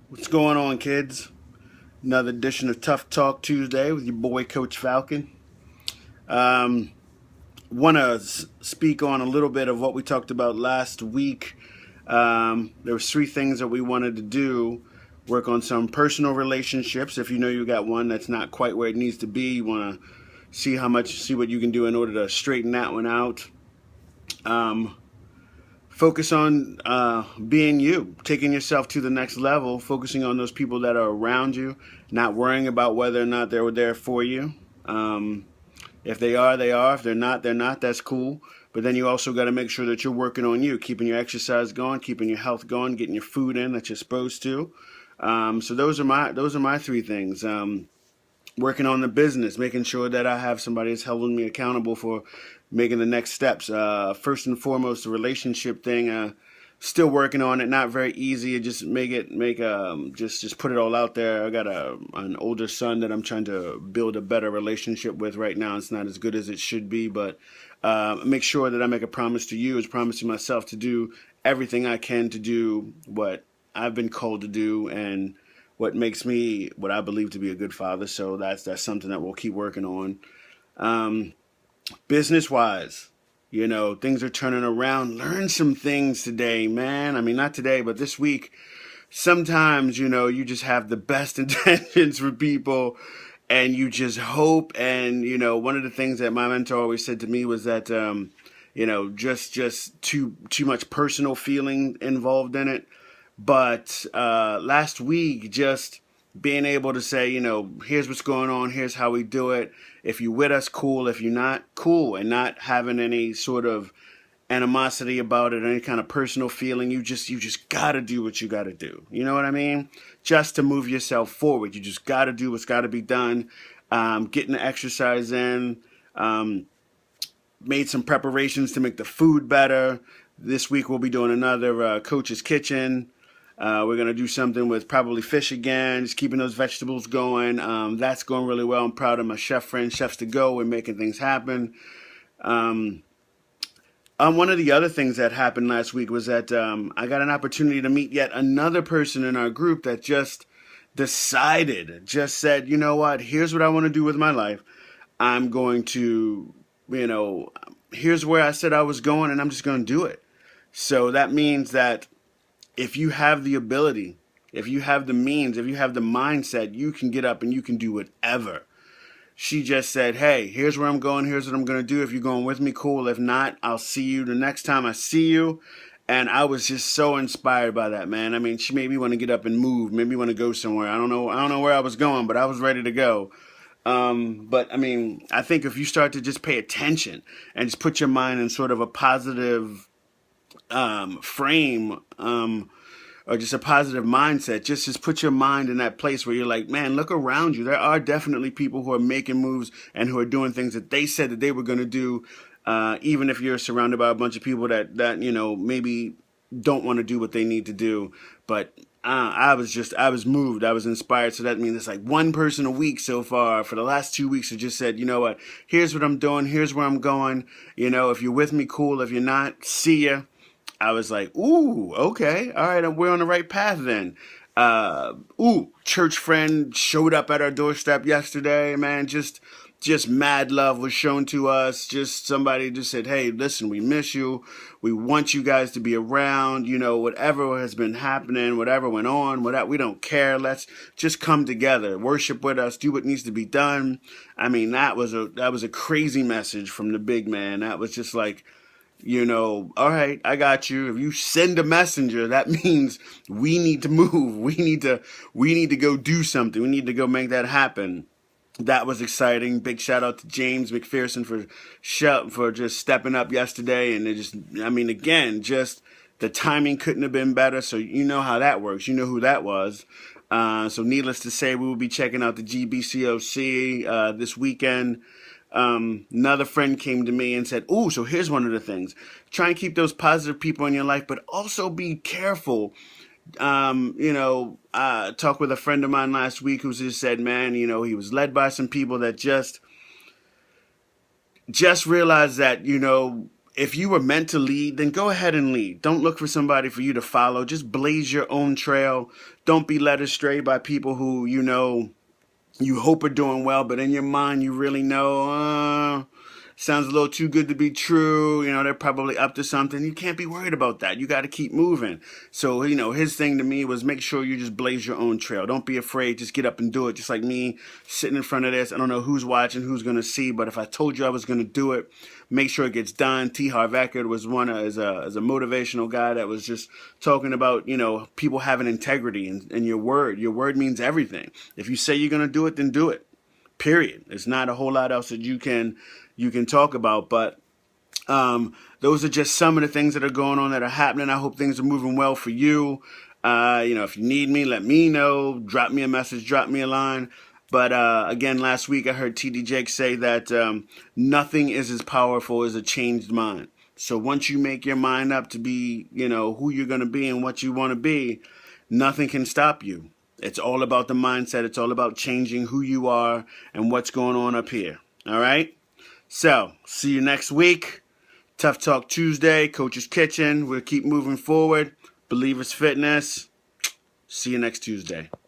What's going on, kids? Another edition of Tough Talk Tuesday with your boy, Coach Falcon. Um, Want to speak on a little bit of what we talked about last week. There was three things that we wanted to do. Work on some personal relationships. If you know you got one that's not quite where it needs to be, you want to see what you can do in order to straighten that one out. Um, Focus on being you, taking yourself to the next level, focusing on those people that are around you, not worrying about whether or not they're there for you. Um, if they are, they are. If they're not, they're not. That's cool. But then you also got to make sure that you're working on you, keeping your exercise going, keeping your health going, getting your food in that you're supposed to. So those are my three things. Working on the business, making sure that I have somebody that's holding me accountable for making the next steps. First and foremost, the relationship thing. Still working on it. Not very easy. Just just put it all out there. I got an older son that I'm trying to build a better relationship with right now. It's not as good as it should be, but make sure that I make a promise to you, is promising myself to do everything I can to do what I've been called to do, and what makes me what I believe to be a good father. So that's something that we'll keep working on. Um, Business wise, things are turning around. Learn some things today, man. I mean, not today, but this week. Sometimes, you just have the best intentions for people, and you just hope. And, one of the things that my mentor always said to me was that, just too much personal feeling involved in it. But last week, just being able to say, here's what's going on, here's how we do it. If you with us, cool. If you're not, cool. And not having any sort of animosity about it, any kind of personal feeling. You just gotta do what you gotta do. You know what I mean? Just to move yourself forward. You just gotta do what's gotta be done. Getting the exercise in. Made some preparations to make the food better. This week we'll be doing another Coach's Kitchen. We're going to do something with probably fish again, just keeping those vegetables going. That's going really well. I'm proud of my chef friends, Chefs to Go. We're making things happen. Um, One of the other things that happened last week was that I got an opportunity to meet yet another person in our group that just said, you know what, here's what I want to do with my life. I'm going to, you know, here's where I said I was going, and I'm just going to do it. So that means that if you have the ability, if you have the means, if you have the mindset, you can get up and you can do whatever. She just said, hey, here's where I'm going. Here's what I'm going to do. If you're going with me, cool. If not, I'll see you the next time I see you. And I was just so inspired by that, man. I mean, she made me want to get up and move, made me want to go somewhere. I don't know where I was going, but I was ready to go. But I mean, I think if you start to just pay attention and just put your mind in sort of a positive frame, or just a positive mindset, just put your mind in that place where you're like, man, look around you. There are definitely people who are making moves and who are doing things that they said that they were going to do, even if you're surrounded by a bunch of people that maybe don't want to do what they need to do. But I was moved. I was inspired. So that means it's like one person a week so far for the last 2 weeks who just said, you know what, here's what I'm doing. Here's where I'm going. If you're with me, cool. If you're not, see ya. I was like, ooh, okay, all right, we're on the right path then. Church friend showed up at our doorstep yesterday, man. Just mad love was shown to us. Just somebody just said, hey, listen, we miss you. We want you guys to be around. Whatever has been happening, whatever went on, whatever, we don't care. Let's just come together, worship with us, do what needs to be done. I mean, that was a crazy message from the big man. That was just like, all right, I got you. If you send a messenger, that means we need to move. We need to go do something. We need to go make that happen. That was exciting. Big shout out to James McPherson for just stepping up yesterday. And again, just the timing couldn't have been better. So you know how that works. You know who that was. So needless to say, we will be checking out the GBCOC this weekend. Another friend came to me and said, "Ooh, so here's one of the things. Try and keep those positive people in your life, but also be careful." I talked with a friend of mine last week who just said, man, he was led by some people that just realized that, if you were meant to lead, then go ahead and lead. Don't look for somebody for you to follow. Just blaze your own trail. Don't be led astray by people who, you hope are doing well, but in your mind you really know, sounds a little too good to be true. They're probably up to something. You can't be worried about that. You got to keep moving. So, his thing to me was make sure you just blaze your own trail. Don't be afraid. Just get up and do it. Just like me sitting in front of this. I don't know who's watching, who's going to see, but if I told you I was going to do it, make sure it gets done. T. Harv Eckert was as a motivational guy that was just talking about, people having integrity in your word. Your word means everything. If you say you're going to do it, then do it. Period. There's not a whole lot else that you can talk about, but those are just some of the things that are going on, that are happening. I hope things are moving well for you. If you need me, let me know. Drop me a message, drop me a line. But again, last week I heard TD Jake say that nothing is as powerful as a changed mind. So once you make your mind up to be, who you're going to be and what you want to be, nothing can stop you. It's all about the mindset. It's all about changing who you are and what's going on up here. All right? So, see you next week. Tough Talk Tuesday, Coach's Kitchen. We'll keep moving forward. Believers Fitness. See you next Tuesday.